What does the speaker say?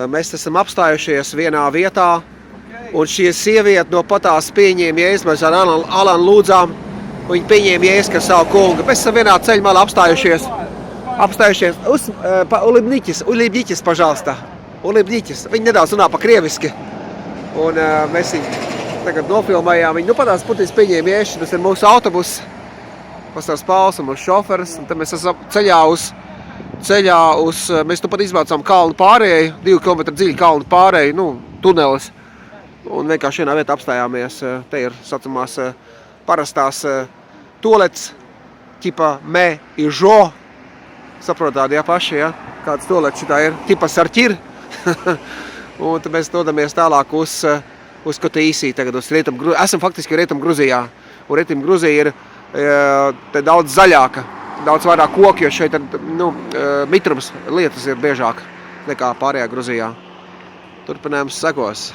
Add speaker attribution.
Speaker 1: Mēs esam apstājušies vienā vietā, un šie sievieti no patās pieņēma jēs, mēs ar Alanu lūdzām, viņi pieņēma jēs, ka savu kungu. Mēs esam vienā ceļmalā apstājušies Ulibņiķis, pažālstā. Ulibņiķis. Viņi nedaudz runā pa krieviski. Un mēs viņu tagad nofilmējām. Viņi patās putis pieņēma jēs, tas ir mūsu autobus. Pastars Pauls un mūsu šoferis. Un tad mēs esam ceļā uz mēs tu pat izbraucām kalnu pārēju, 2 km dziļu kalnu pārēju, tunelis. Un vienkārši vienā vietā apstājāmies. Te ir saucamās parastās tolets, ķipa me i žo. Saprotāt, paši, kāds tolets šitā ir, ķipa sarķir. Un tad mēs dodamies tālāk uz Kotīsī, tagad uz esam faktiski Rietum Gruzijā. Un Rietum Gruzija ir daudz zaļāka, daudz vairāk koku, jo šeit mitrums lietas ir biežāk nekā pārējā Gruzijā. Turpinājums sekos.